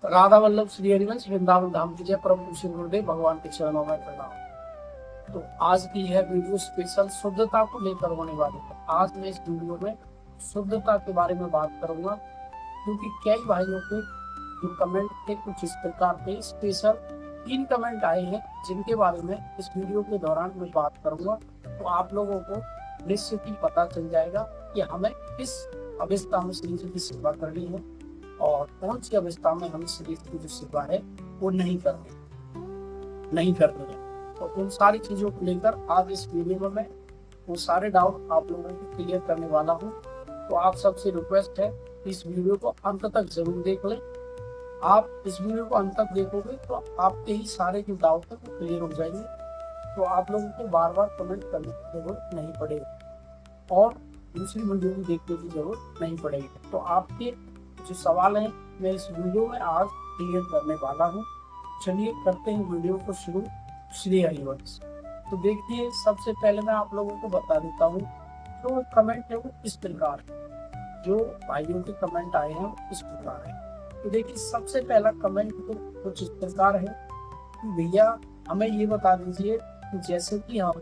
राधा वल्लभ श्री हरिवंश वृंदावन धाम की जय। प्रभु श्री गुरुदेव भगवान के चरणों में प्रणाम। तो आज की यह वीडियो स्पेशल शुद्धता को लेकर होने वाली है। आज मैं इस वीडियो में शुद्धता के बारे में बात करूंगा, क्योंकि कई भाइयों के जो कमेंट थे कुछ इस प्रकार के स्पेशल 3 कमेंट आए हैं, जिनके बारे में इस वीडियो के दौरान मैं बात करूंगा। तो आप लोगों को निश्चित ही पता चल जाएगा कि हमें किस अवस्था में श्री जी की सेवा करनी है और कौन सी अवस्था में हम श्री जी की जो सेवा है वो नहीं करनी है। तो उन सारी चीजों को लेकर आज इस वीडियो में मैं वो सारे डाउट आप लोगों को क्लियर करने वाला हूँ। तो आप सबसे रिक्वेस्ट है इस वीडियो को अंत तक जरूर देख लें। आप इस वीडियो को अंत तक देखोगे तो आपके ही सारे जो डाउट है वो क्लियर हो जाएंगे। तो आप लोगों को बार बार कमेंट करने की जरूरत नहीं पड़ेगी और दूसरी वीडियो भी देखने की जरूरत नहीं पड़ेगी। तो आपके जो सवाल हैं मैं इस वीडियो में आज क्लियर करने वाला हूँ। चलिए करते हैं वीडियो को शुरू श्री हरिवंश। तो देखिए, सबसे पहले मैं आप लोगों को बता देता हूँ जो कमेंट है वो इस प्रकार है। जो भाइयों के कमेंट आए हैं वो इस प्रकार है। तो देखिए, सबसे पहला कमेंट तो कुछ इस प्रकार है कि भैया हमें ये बता दीजिए कि जैसे कि हम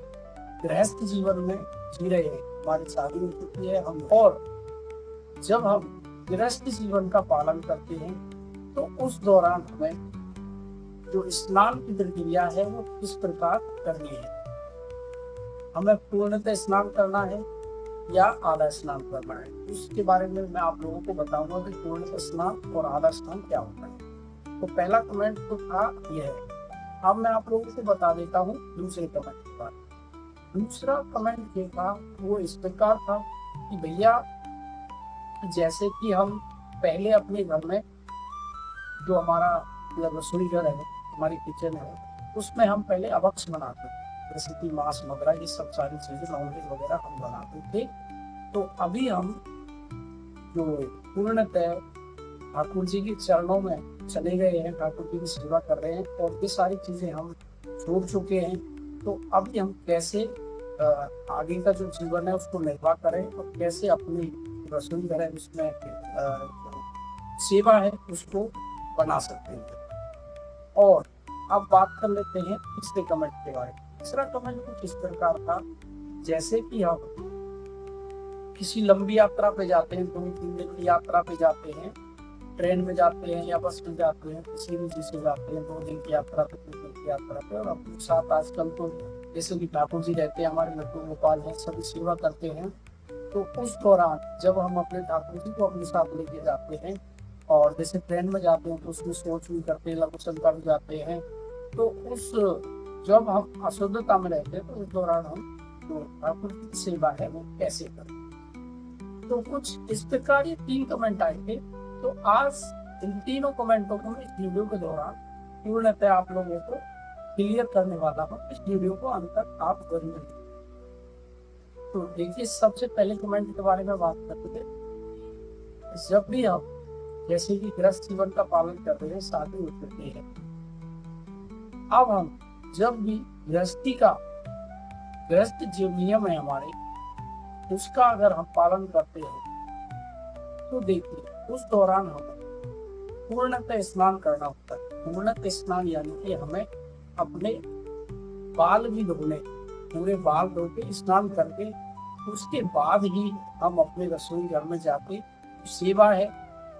गृहस्थ जीवन में जी रहे हैं, हमारी शादी हो चुकी है हम, और जब हम गृहस्थ जीवन का पालन करते हैं तो उस दौरान हमें जो स्नान की प्रक्रिया है वो किस प्रकार करनी है। हमें पूर्णतः स्नान करना है या आधा स्नान करना है, उसके बारे में मैं आप लोगों को बताऊंगा कि पूर्णतः स्नान और आधा स्नान क्या होता है। तो पहला कमेंट तो था यह है। अब मैं आप लोगों को बता देता हूँ दूसरे कमेंट के बारे में। दूसरा कमेंट ये था वो इस प्रकार था कि भैया जैसे कि हम पहले अपने घर में जो हमारा रसोई घर है, हमारी किचन है, उसमें हम पहले अभक्ष बनाते थे, जैसे कि मांस मगरा ये सब सारी चीजें नॉनवेज वगैरह हम बनाते थे। तो अभी हम जो पूर्णतः ठाकुर जी के चरणों में चले गए हैं, ठाकुर जी की सेवा कर रहे हैं और ये सारी चीजें हम छोड़ चुके हैं। तो अभी हम कैसे आगे का जो जीवन है उसको निर्वाह करें और कैसे अपनी रसोई घर है उसमें सेवा है उसको बना सकते हैं। और अब बात कर लेते हैं तीसरे कमेंट के बारे में। तीसरा कमेंट कुछ इस प्रकार था, जैसे कि हम किसी लंबी यात्रा पे जाते हैं, 2-3 दिन की यात्रा पे जाते हैं, ट्रेन में जाते हैं या बस में जाते हैं, किसी भी चीज से जाते हैं, 2 दिन की यात्रा पे, 3 दिन की यात्रा पे, और अपने साथ आजकल तो जैसे कि ठाकुर जी रहते हैं, हमारे लड्डू गोपाल हैं, सभी सेवा करते हैं। तो उस दौरान जब हम अपने ठाकुर जी को अपने साथ लेके जाते हैं और जैसे ट्रेन में जाते हैं तो उसमें सोच भी करते हैं, लघु संका भी जाते हैं, तो उस जब हम अशुद्धता में रहते हैं तो उस दौरान हम जो ठाकुर की सेवा है वो कैसे करें। तो कुछ इस प्रकार ये 3 कमेंट आए थे। तो आज इन तीनों कमेंटों को मैं इस वीडियो के दौरान पूर्णतः आप लोगों को क्लियर करने वाला हूँ। इस वीडियो को अंत तक आप जरूर। तो देखिए, सबसे पहले कमेंट के बारे में बात करते थे। जब भी हम जैसे कि गृहस्थ जीवन का पालन कर रहे हैं, शादी हो चुकी है, अब हम जब भी गृहस्थ जो नियम है हमारे उसका अगर हम पालन करते हैं तो देखिए उस दौरान हमें पूर्णतः स्नान करना होता है। पूर्णतः स्नान यानी कि हमें अपने बाल भी धोने, पूरे बाल धो के स्नान करके उसके बाद ही हम अपने रसोई घर में जाके सेवा है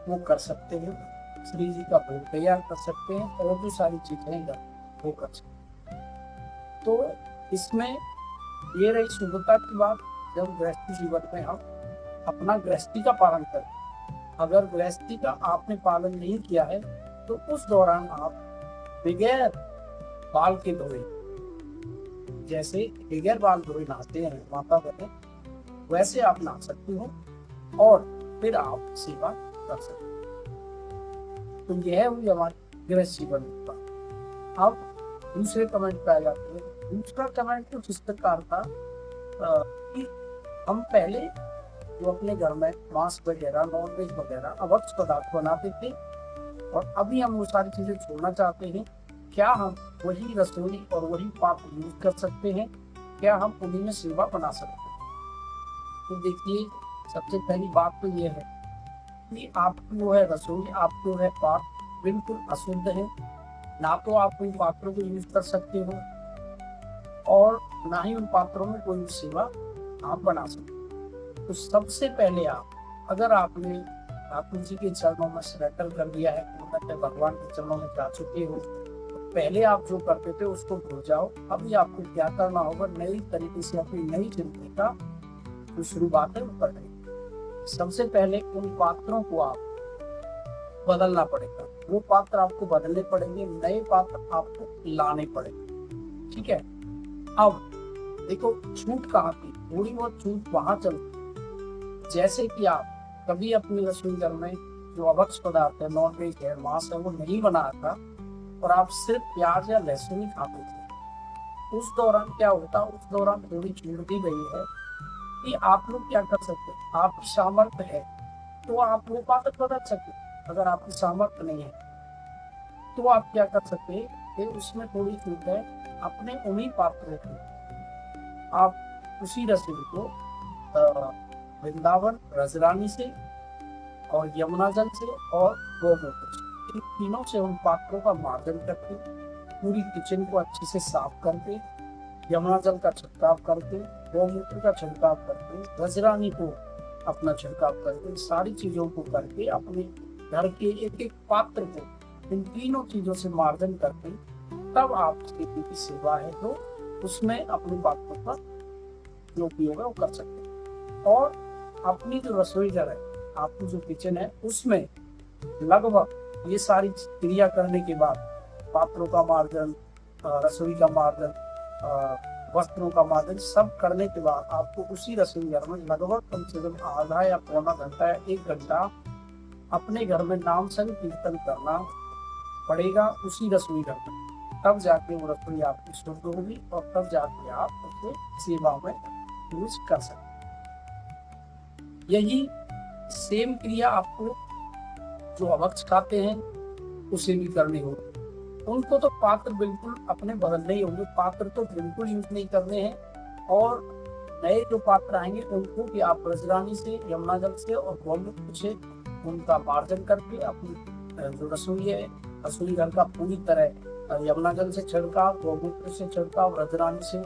वो कर सकते हैं, श्री जी का भोग तैयार कर सकते हैं और भी सारी चीजें वो कर सकते हैं। तो इसमें ये रही शुद्धता की बात। जब गृहस्थी जीवन में हम अपना गृहस्थी का पालन करें, अगर गृहस्थी का आपने पालन नहीं किया है तो उस दौरान आप बगैर बाल के धोए, जैसे बगैर बाल धोए नहाते हैं माता बहन, वैसे आप नहा सकते हो और फिर आप सेवा कर सकते हो। तो यह हुई हमारी गृहस्थ जीवन की बात। अब दूसरे कमेंट पे आ जाते हैं। दूसरा कमेंट कुछ इस प्रकार था कि हम पहले जो अपने घर में मांस वगैरह, नॉनवेज वगैरह, अभक्ष पदार्थ बनाते थे और अभी हम वो सारी चीजें छोड़ना चाहते हैं। क्या हम वही रसोई और वही पात्र यूज कर सकते हैं? क्या हम उन्हीं में सेवा बना सकते हैं? तो देखिए, सबसे पहली बात तो ये है कि आपकी वो है रसोई, आपको है पात्र, बिल्कुल अशुद्ध है, ना तो आप उन पात्रों को यूज कर सकते हो और ना ही उन पात्रों में कोई सेवा आप बना सकते। तो सबसे पहले आप, अगर आपने ठाकुर जी के चरणों में सरेंडर कर दिया है, भगवान के चरणों में जा चुके हो, तो पहले आप जो करते थे उसको भूल जाओ। अभी आपको क्या करना होगा, नई तरीके से अपनी नई जिंदगी का जो शुरुआत है वो करनी। सबसे पहले उन पात्रों को आप बदलना पड़ेगा, वो पात्र आपको बदलने पड़ेंगे, नए पात्र आपको लाने पड़ेंगे। ठीक है। अब देखो छूट कहाँ थी, थोड़ी बहुत छूट वहां चलती, जैसे कि आप कभी अपनी रसोई घर में जो अभक्ष पदार्थ है, नॉन वेज है, मांस है, वो नहीं बना था और आप सिर्फ प्याज या लहसुन ही खाते थे, उस दौरान क्या होता, उस दौरान थोड़ी छूट दी गई है कि आप लोग क्या कर सकते हैं, आपकी सामर्थ्य है तो आप वो पात्र बदल सकते हैं। अगर आपकी सामर्थ्य नहीं है तो आप क्या कर सकते हैं कि उसमें थोड़ी छूट है, अपने उन्हीं पात्रों को आप उसी रसोई को वृंदावन रजरानी से और यमुना जल से और गौमूत्र से, इन तीनों से उन पात्रों का मार्जन करके, पूरी किचन को अच्छे से साफ करके, यमुना जल का छिड़काव करके, गौमूत्र का छिड़काव करके, रजरानी को अपना छिड़काव करके, सारी चीजों को करके अपने घर के एक एक पात्र को इन तीनों चीजों से मार्जन करके, तब आप देवी की सेवा है तो उसमें अपने पात्रों का जो उपयोग है वो कर सकते हैं। और अपनी जो रसोई घर है, आपकी जो किचन है, उसमें लगभग ये सारी क्रिया करने के बाद, पात्रों का मार्जन, रसोई का मार्जन, वस्त्रों का मार्जन, सब करने के बाद आपको उसी रसोई घर में लगभग कम से कम आधा या पौना घंटा या 1 घंटा अपने घर में नाम संकीर्तन करना पड़ेगा उसी रसोई घर में। तब जाके वो रसोई आपकी शुद्ध होगी और तब जाके आप उसे सेवा में यूज कर सकते। यही सेम क्रिया आपको जो अभक्ष खाते हैं उसे भी करनी होगी। उनको तो पात्र बिल्कुल अपने बदलने ही होंगे, पात्र तो बिल्कुल यूज नहीं करने हैं। और नए जो पात्र आएंगे उनको भी आप रजरानी से, यमुना जल से और गौमूत्र से उनका मार्जन करके अपनी जो रसोई है, रसोई घर का पूरी तरह यमुना जल से छिड़काव, गौमूत्र से छिड़काव, रजरानी से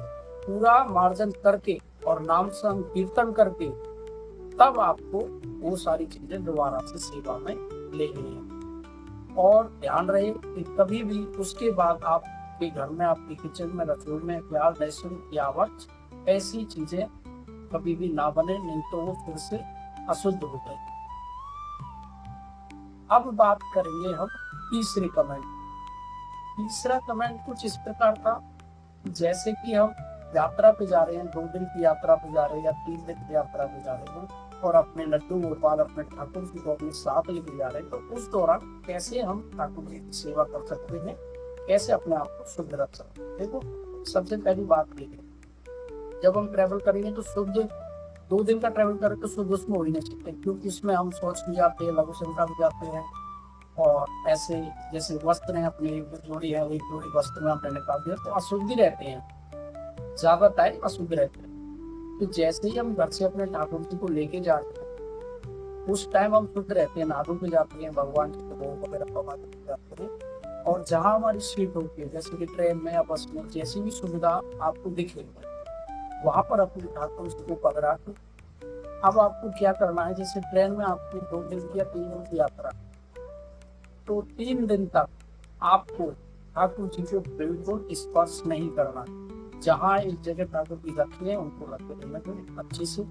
पूरा मार्जन करके और नाम संकीर्तन करके, तब आपको वो सारी चीजें दोबारा से सेवा में लेनी है। और ध्यान रहे कि कभी भी उसके बाद आपके घर में, आपकी किचन में, रसोई में प्याज लहसुन की आवश्यक ऐसी चीजें कभी भी ना बने, नहीं तो वो फिर से अशुद्ध हो गए। अब बात करेंगे हम तीसरे कमेंट। तीसरा कमेंट कुछ इस प्रकार था, जैसे कि हम यात्रा पे जा रहे हैं, 2 दिन की यात्रा पे जा रहे हैं या 3 दिन की यात्रा पे जा रहे हैं और अपने लड्डू गोपाल, अपने ठाकुर जी को अपने साथ लेके जा रहे हैं, तो उस दौरान कैसे हम ठाकुर जी की सेवा कर सकते हैं, कैसे अपने आप को शुद्ध रख सकते हैं। देखो सबसे पहली बात ये है, जब हम ट्रेवल करेंगे तो शुद्ध, 2 दिन का ट्रेवल करें तो शुद्ध उसमें हो ही नहीं सकते, क्योंकि उसमें हम शौच भी जाते हैं, लघु शंका भी जाते हैं, और ऐसे जैसे वस्त्र है अपने, एक जोड़ी है, एक जोड़ी वस्त्र में हमने निकाल दिया तो अशुद्ध ही रहते हैं, ज्यादा टाइम अशुद्ध रहते हैं। तो जैसे ही हम घर से अपने ठाकुर जी को लेके जाते हैं उस टाइम हम शुद्ध रहते हैं, नादों पे जाते हैं, भगवान जी को भोग वगैरह पवा जाते हैं। और जहाँ हमारी सीट होती है, जैसे कि ट्रेन में या बस में, जैसी भी सुविधा आपको दिखे वहां पर अपने ठाकुर जी को पकड़ा के, अब आपको क्या करना है, जैसे ट्रेन में आपकी 2 दिन की या 3 दिन की यात्रा, तो 3 दिन तक आपको ठाकुर जी को बिल्कुल स्पर्श नहीं करना। जहाँ एक जगह ठाकुर जी रखे हैं उनको रखे रहना अच्छे से।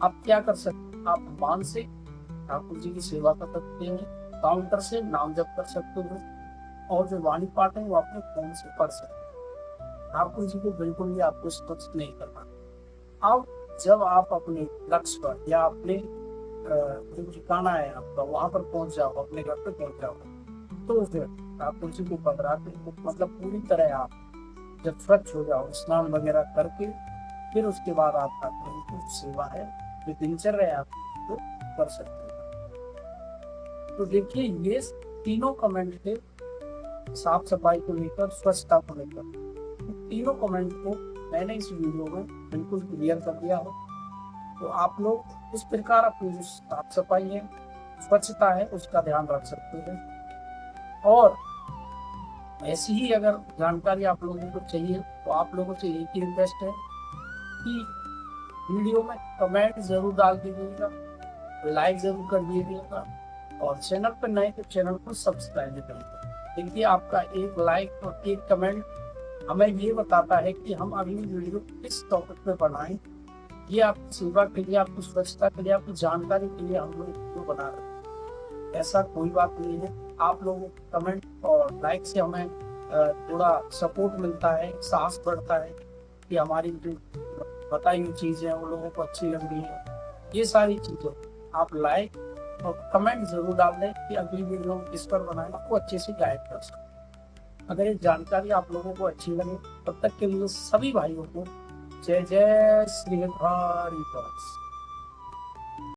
आप क्या कर सकते हैं, आप मान से ठाकुर जी की सेवा कर सकते हैं, काउंटर से नाम जप कर सकते हो, और जो वाणी पाठ है वो अपने फोन से पढ़ सकते हैं। ठाकुर जी को बिल्कुल भी आपको स्पर्श नहीं करना। अब जब आप अपने लक्ष्य पर या अपने जो ठिकाना है आपका वहां पर पहुंच जाओ, अपने घर पे पहुंच जाओ, तो फिर ठाकुर जी को पकड़ा के, मतलब पूरी तरह आप जब स्वच्छ हो जाओ, स्नान वगैरह करके, फिर उसके बाद आप ठाकुर जी की सेवा है जो दिनचर्या है आप कर सकते हैं। तो देखिए ये तीनों कमेंट थे, साफ सफाई को लेकर, स्वच्छता को लेकर, तीनों कमेंट को मैंने इस वीडियो में बिल्कुल क्लियर कर दिया हो। तो आप लोग इस प्रकार अपनी जो साफ सफाई है, स्वच्छता है, उसका ध्यान रख सकते हैं। और ऐसी ही अगर जानकारी आप लोगों को चाहिए तो आप लोगों से एक ही रिक्वेस्ट है कि वीडियो में कमेंट जरूर डाल दीजिएगा, लाइक जरूर कर दीजिएगा और चैनल पर नए तो चैनल को सब्सक्राइब करिएगा। देखिए, आपका एक लाइक और एक कमेंट हमें ये बताता है कि हम अगली वीडियो किस टॉपिक पे बनाएं। ये आपकी सेवा के लिए, आपकी सुरक्षता के लिए, आपकी जानकारी के लिए हम लोग वीडियो बना रहे हैं। ऐसा कोई बात नहीं है। आप लोगों के कमेंट और लाइक से हमें थोड़ा सपोर्ट मिलता है, साहस बढ़ता है कि हमारी जो बताई हुई चीज़ें हैं वो लोगों को अच्छी लग रही है। ये सारी चीज़ें आप लाइक और कमेंट जरूर डाल दें कि अगली वीडियो किस पर बनाएं, आपको अच्छे से गाइड कर सकें। अगर ये जानकारी आप लोगों को अच्छी लगे, तब तक के लिए सभी भाइयों को जय जय श्री हरि।